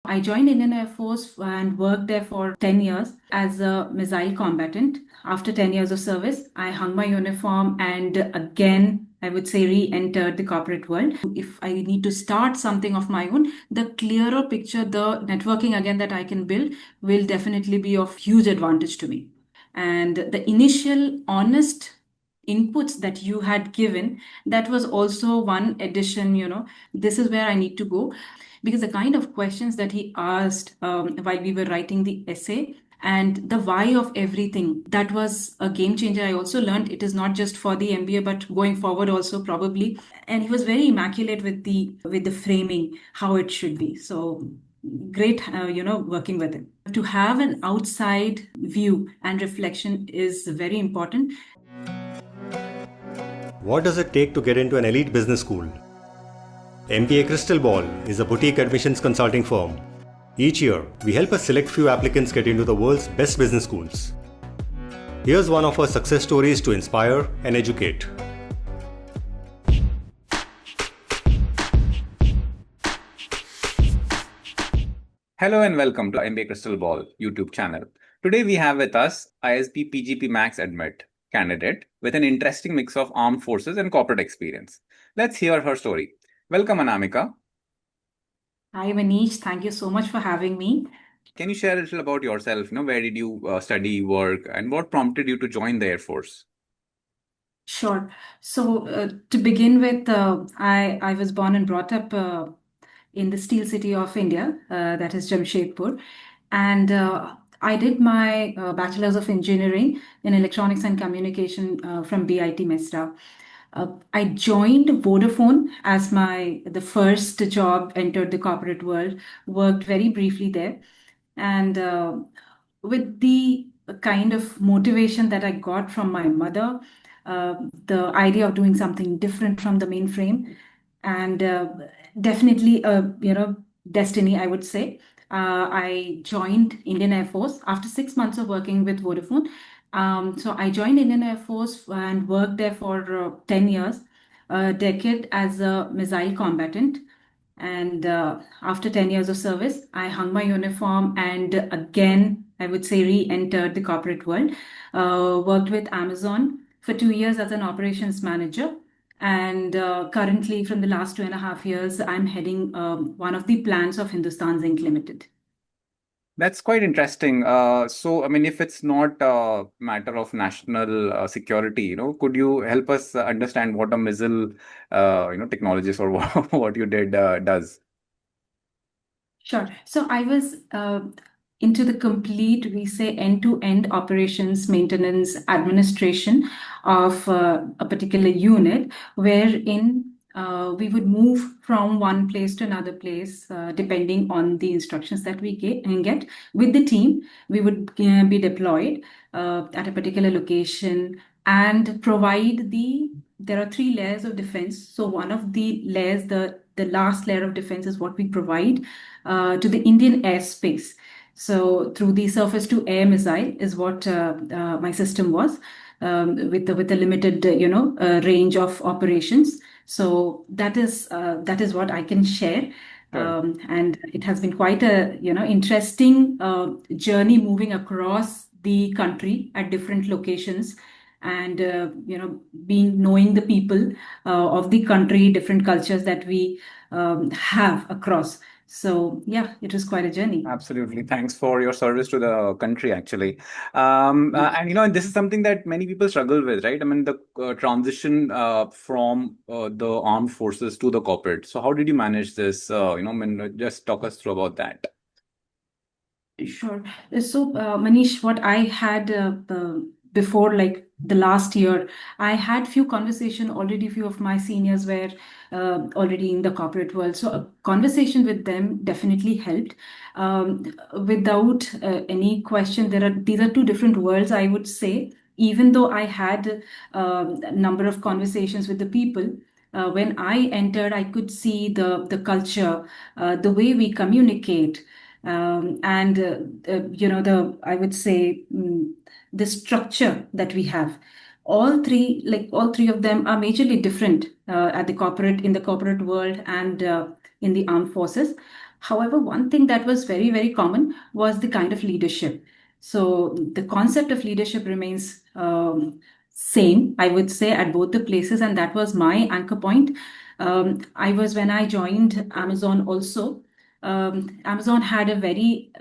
I joined Indian Air Force and worked there for 10 years as a missile combatant. After 10 years of service, I hung my uniform and again, I would say, re-entered the corporate world. If I need to start something of my own, the clearer picture, the networking again that I can build will definitely be of huge advantage to me. And the initial honest inputs that you had given, that was also one addition, this is where I need to go, because the kind of questions that he asked while we were writing the essay and the why of everything, that was a game changer. I also learned it is not just for the MBA but going forward also probably. And he was very immaculate with the framing, how it should be. So great, working with him. To have an outside view and reflection is very important. What does it take to get into an elite business school? MBA Crystal Ball is a boutique admissions consulting firm. Each year, we help a select few applicants get into the world's best business schools. Here's one of our success stories to inspire and educate. Hello and welcome to MBA Crystal Ball YouTube channel. Today we have with us ISB PGPMAX Admit candidate with an interesting mix of armed forces and corporate experience. Let's hear her story. Welcome, Anamika. Hi, Manish. Thank you so much for having me. Can you share a little about yourself? Where did you study, work, and what prompted you to join the Air Force? Sure. So to begin with, I was born and brought up in the steel city of India, that is Jamshedpur, and I did my bachelor's of engineering in electronics and communication from BIT Mesra. I joined Vodafone as the first job, entered the corporate world, worked very briefly there. And with the kind of motivation that I got from my mother, the idea of doing something different from the mainframe, and definitely, destiny, I would say. I joined Indian Air Force after 6 months of working with Vodafone. So I joined Indian Air Force and worked there for 10 years, a decade as a missile combatant. And after 10 years of service, I hung my uniform and again, I would say, re-entered the corporate world. Worked with Amazon for 2 years as an operations manager. And currently, from the last 2.5 years, I'm heading one of the plants of Hindustan Zinc Limited. That's quite interesting. If it's not a matter of national security, could you help us understand what a missile, technologist or what you did does? Sure. So I was into the complete, we say, end-to-end operations, maintenance, administration of a particular unit, wherein we would move from one place to another place, depending on the instructions that we get. With the team, we would be deployed at a particular location and provide there are 3 layers of defense. So one of the layers, the last layer of defense, is what we provide to the Indian airspace. So through the surface to air missile is what my system was, with the limited range of operations. So that is what I can share. Sure. And it has been quite a interesting journey moving across the country at different locations, and knowing the people of the country, different cultures that we have across. So yeah, it was quite a journey. Absolutely. Thanks for your service to the country, actually. And this is something that many people struggle with, right? I mean, the transition from the armed forces to the corporate. So how did you manage this? Just talk us through about that. Sure. So, Manish, what I had before, like the last year, I had few conversation already. Few of my seniors were already in the corporate world, so a conversation with them definitely helped. Without any question, these are two different worlds, I would say. Even though I had a number of conversations with the people, when I entered, I could see the culture, the way we communicate, and I would say, the structure that we have. All three of them are majorly different in the corporate world and in the armed forces. However, one thing that was very, very common was the kind of leadership. So the concept of leadership remains same, I would say, at both the places, and that was my anchor point. I was when I joined Amazon also. Amazon had a very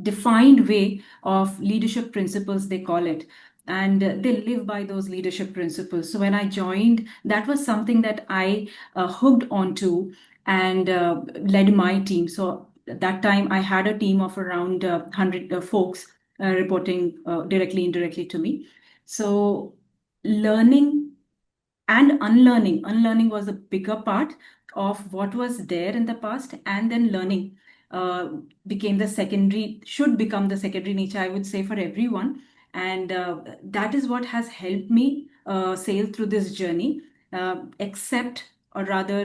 defined way of leadership principles, they call it, and they live by those leadership principles. So when I joined, that was something that I hooked onto and led my team. So at that time, I had a team of around 100 folks reporting directly, indirectly to me. So learning and unlearning was a bigger part of what was there in the past, and then learning uh, became the secondary, should become the secondary nature, I would say, for everyone. And that is what has helped me sail through this journey, accept, or rather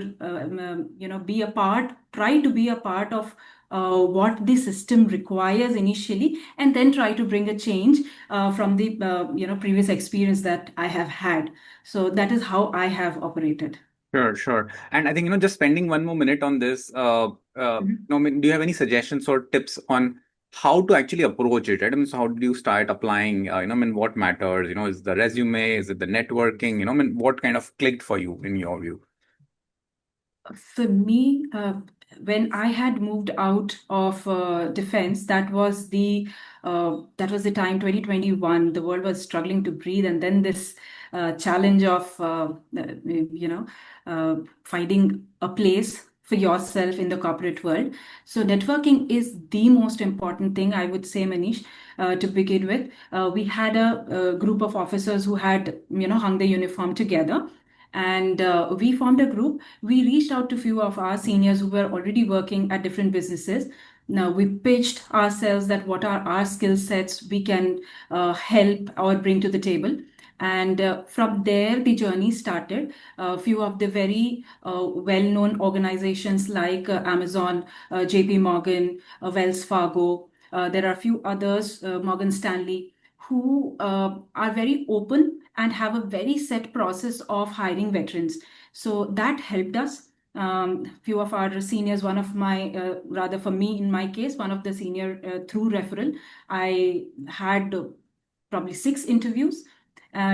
be a part, try to be a part of what the system requires initially, and then try to bring a change from the previous experience that I have had. So that is how I have operated. Sure, sure. And I think, just spending one more minute on this, Mhm. I mean, do you have any suggestions or tips on how to actually approach it, right? I mean, so how do you start applying, I mean, what matters, is the resume, is it the networking, I mean, what kind of clicked for you in your view? For me, when I had moved out of defense, that was the time 2021. The world was struggling to breathe, and then this challenge of finding a place for yourself in the corporate world. So networking is the most important thing, I would say, Manish. To begin with, we had a group of officers who had hung the uniform together, and we formed a group. We reached out to few of our seniors who were already working at different businesses. Now we pitched ourselves that what are our skill sets we can help or bring to the table. And from there, the journey started. A few of the very well-known organizations like Amazon, JP Morgan, Wells Fargo. There are a few others, Morgan Stanley, who are very open and have a very set process of hiring veterans. So that helped us. Few of our seniors, one of my, rather for me in my case, one of the senior through referral, I had probably 6 interviews,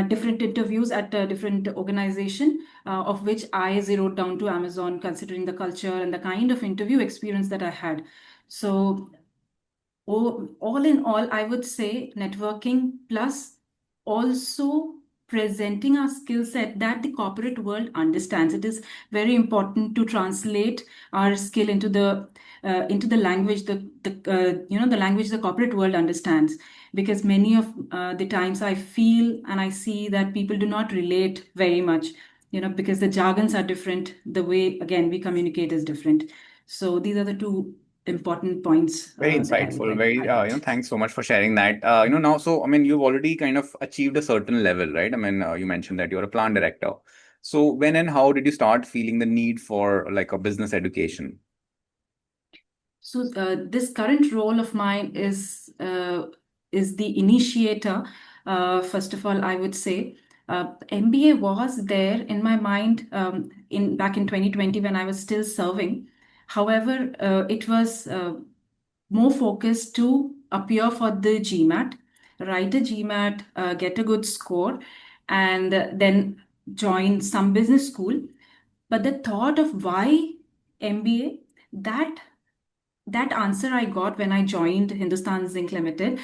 different interviews at a different organization, of which I zeroed down to Amazon, considering the culture and the kind of interview experience that I had. So all in all, I would say networking plus also presenting our skill set that the corporate world understands. It is very important to translate our skill into the language the language the corporate world understands, because many of the times I feel and I see that people do not relate very much, because the jargons are different, the way again we communicate is different. So these are the two important points Very that I would insightful. like to Very, highlight. thanks so much for sharing that. Now, so, I mean, you've already kind of achieved a certain level, right? I mean, you mentioned that you're a plant director. So when and how did you start feeling the need for like a business education? So this current role of mine is the initiator. First of all, I would say MBA was there in my mind in back in 2020 when I was still serving. However, it was more focused to appear for the GMAT, write a GMAT, get a good score, and then join some business school. But the thought of why MBA, that answer I got when I joined Hindustan Zinc Limited,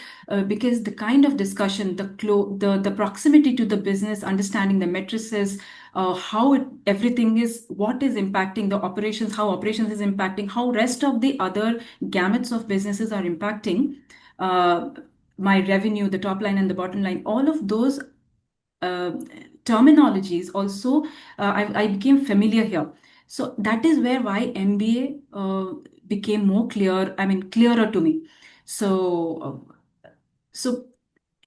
because the kind of discussion, the proximity to the business, understanding the matrices, how everything is, what is impacting the operations, how operations is impacting, how rest of the other gamuts of businesses are impacting uh, my revenue, the top line and the bottom line, all of those uh, terminologies also I became familiar here. So that is why MBA became more clear, I mean, clearer to me. So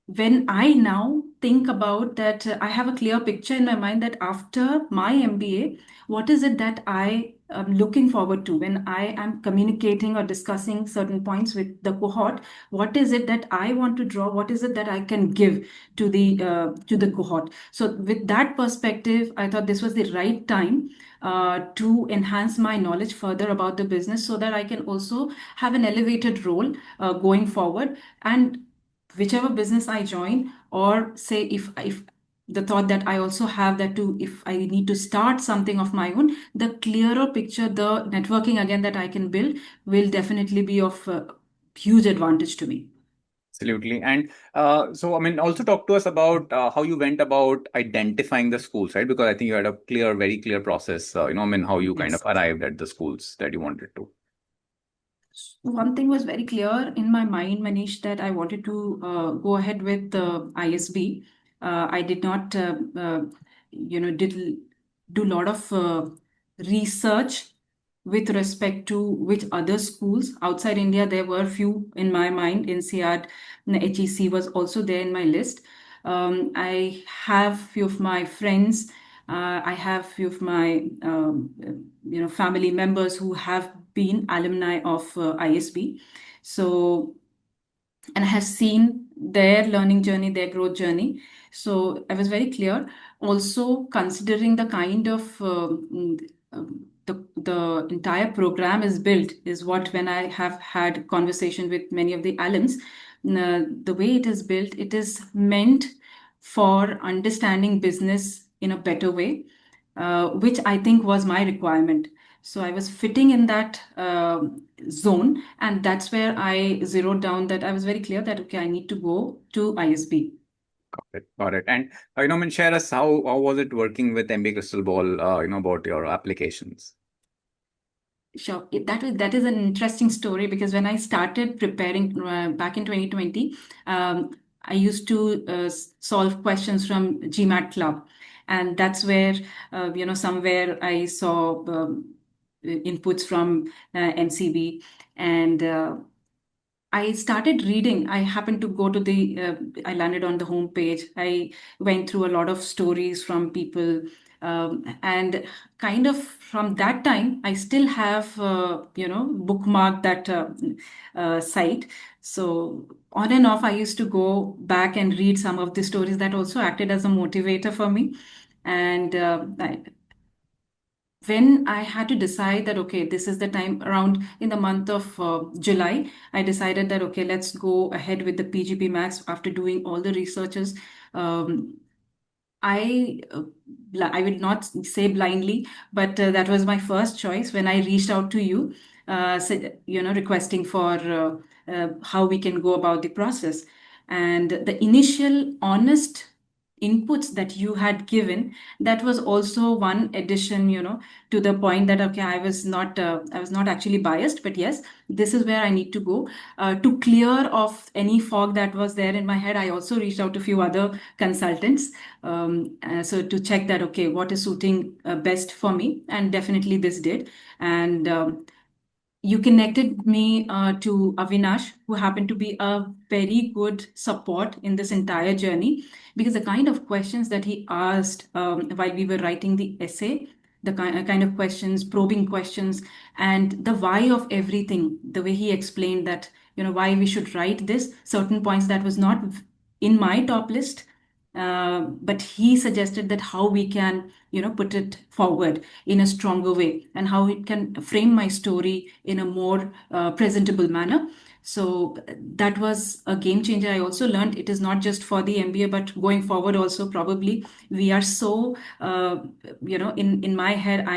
when I now think about that, I have a clear picture in my mind that after my MBA, what is it that I looking forward to when I am communicating or discussing certain points with the cohort. What is it that I want to draw? What is it that I can give to the cohort? So with that perspective, I thought this was the right time to enhance my knowledge further about the business, so that I can also have an elevated role going forward. And whichever business I join, or say if the thought that I also have that too, if I need to start something of my own, the clearer picture, the networking again that I can build will definitely be of huge advantage to me. Absolutely. And so, I mean, also talk to us about how you went about identifying the schools, right? Because I think you had a very clear process, I mean, how you kind of Yes. arrived at the schools that you wanted to. One thing was very clear in my mind, Manish, that I wanted to go ahead with the ISB. I did not, did do a lot of research with respect to which other schools outside India. There were few in my mind. INSEAD, HEC was also there in my list. I have few of my friends. I have few of my family members who have been alumni of ISB. So, and I have seen their learning journey, their growth journey. So I was very clear. Also, considering the kind of the entire program is built, is what when I have had conversation with many of the alums, the way it is built, it is meant for understanding business in a better way, which I think was my requirement. So I was fitting in that zone, and that's where I zeroed down that I was very clear that okay, I need to go to ISB. Got it. Got it. And, I mean, share us how was it working with MBA Crystal Ball, about your applications? Sure. That is an interesting story, because when I started preparing back in 2020, I used to solve questions from GMAT Club, and that's where somewhere I saw inputs from MCB, and I started reading. I happened to go to I landed on the homepage. I went through a lot of stories from people. And kind of from that time, I still have, bookmarked that site. So on and off, I used to go back and read some of the stories that also acted as a motivator for me. And when I had to decide that, okay, this is the time around in the month of July, I decided that, okay, let's go ahead with the PGPMAX after doing all the researches. Um, I will not say blindly, but that was my first choice when I reached out to you, requesting for how we can go about the process. And the initial honest inputs that you had given, that was also one addition, to the point that okay, I was not actually biased, but yes, this is where I need to go to clear off any fog that was there in my head. I also reached out to a few other consultants, so to check that okay, what is suiting best for me, and definitely this did. And you connected me to Avinash, who happened to be a very good support in this entire journey, because the kind of questions that he asked while we were writing the essay, the kind of questions, probing questions, and the why of everything, the way he explained that, why we should write this, certain points that was not in my top list. But he suggested that how we can, put it forward in a stronger way, and how it can frame my story in a more presentable manner. So that was a game changer. I also learned it is not just for the MBA, but going forward also probably we are so, in my head,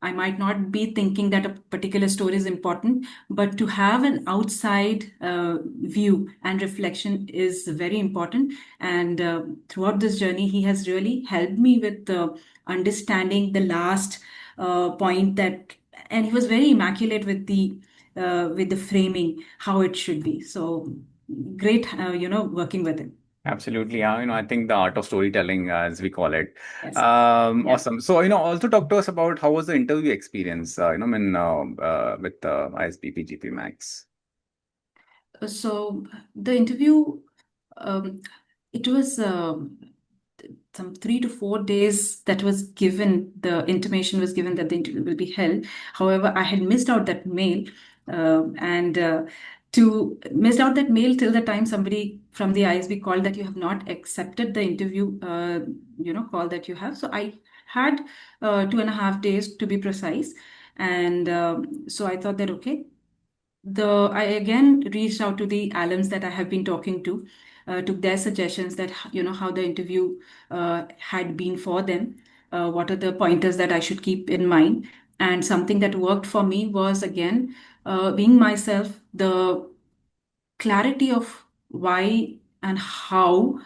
I might not be thinking that a particular story is important, but to have an outside view and reflection is very important. And throughout this journey, he has really helped me with understanding the last point that, and he was very immaculate with the framing, how it should be. So great, working with him. Absolutely. Yeah. I think the art of storytelling, as we call it. Yes. Yeah. Awesome. So, also talk to us about how was the interview experience, I mean, with ISB PGP Max. So the interview, um, it was. some 3 to 4 days that was given, the intimation was given that the interview will be held. However, I had missed out that mail, and to missed out that mail till the time somebody from the ISB called that you have not accepted the interview, call that you have. So I had 2.5 days to be precise, and so I thought that okay, I again reached out to the alums that I have been talking to, took their suggestions that how the interview had been for them, what are the pointers that I should keep in mind, and something that worked for me was again being myself, the clarity of why and how.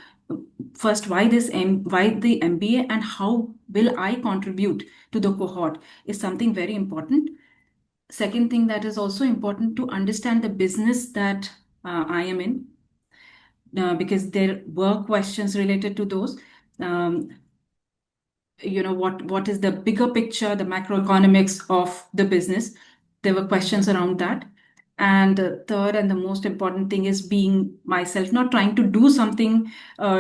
First, why the MBA and how will I contribute to the cohort is something very important. Second thing that is also important to understand the business that I am in, because there were questions related to those. Um, what is the bigger picture, the macroeconomics of the business? There were questions around that. And third, and the most important thing is being myself, not trying to do something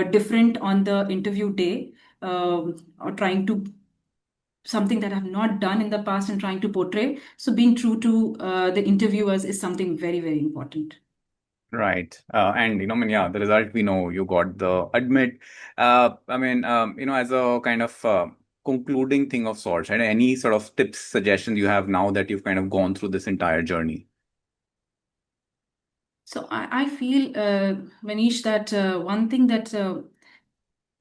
different on the interview day, or trying to something that I've not done in the past and trying to portray. So being true to the interviewers is something very, very important. Right. And yeah, the result we know you got the admit. As a kind of concluding thing of sorts, right? Any sort of tips, suggestions you have now that you've kind of gone through this entire journey? So I feel, Manish, that one thing that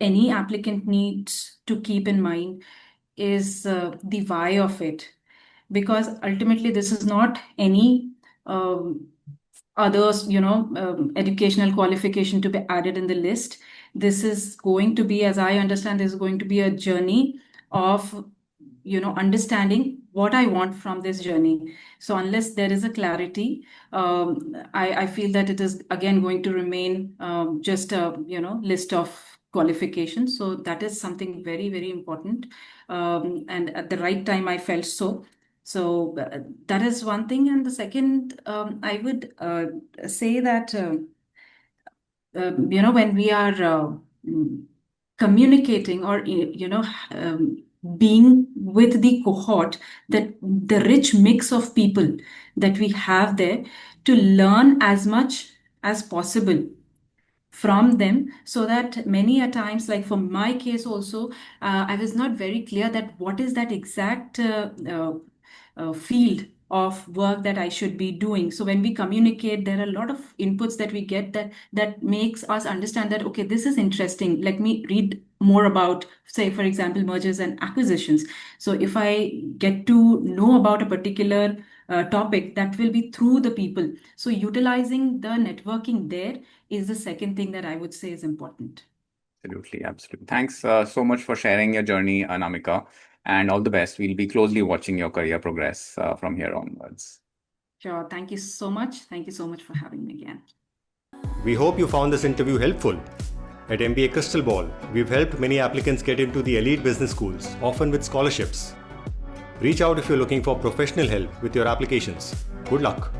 any applicant needs to keep in mind is the why of it, because ultimately this is not any others, educational qualification to be added in the list. This is going to be, as I understand, this is going to be a journey of, understanding what I want from this journey. So unless there is a clarity, I feel that it is again going to remain just a, list of qualifications. So that is something very, very important. And at the right time, I felt so. So that is one thing. And the second, I would say that, when we are mm, communicating or, being with the cohort, that the rich mix of people that we have there, to learn as much as possible from them, so that many a times, like for my case also, I was not very clear that what is that exact field of work that I should be doing. So when we communicate, there are a lot of inputs that we get that makes us understand that okay, this is interesting, let me read more about, say for example, mergers and acquisitions. So if I get to know about a particular topic, that will be through the people. So utilizing the networking there is the second thing that I would say is important. Absolutely, absolutely. Thanks so much for sharing your journey, Anamika, and all the best. We'll be closely watching your career progress from here onwards. Sure. Thank you so much. Thank you so much for having me again. We hope you found this interview helpful. At MBA Crystal Ball, we've helped many applicants get into the elite business schools, often with scholarships. Reach out if you're looking for professional help with your applications. Good luck.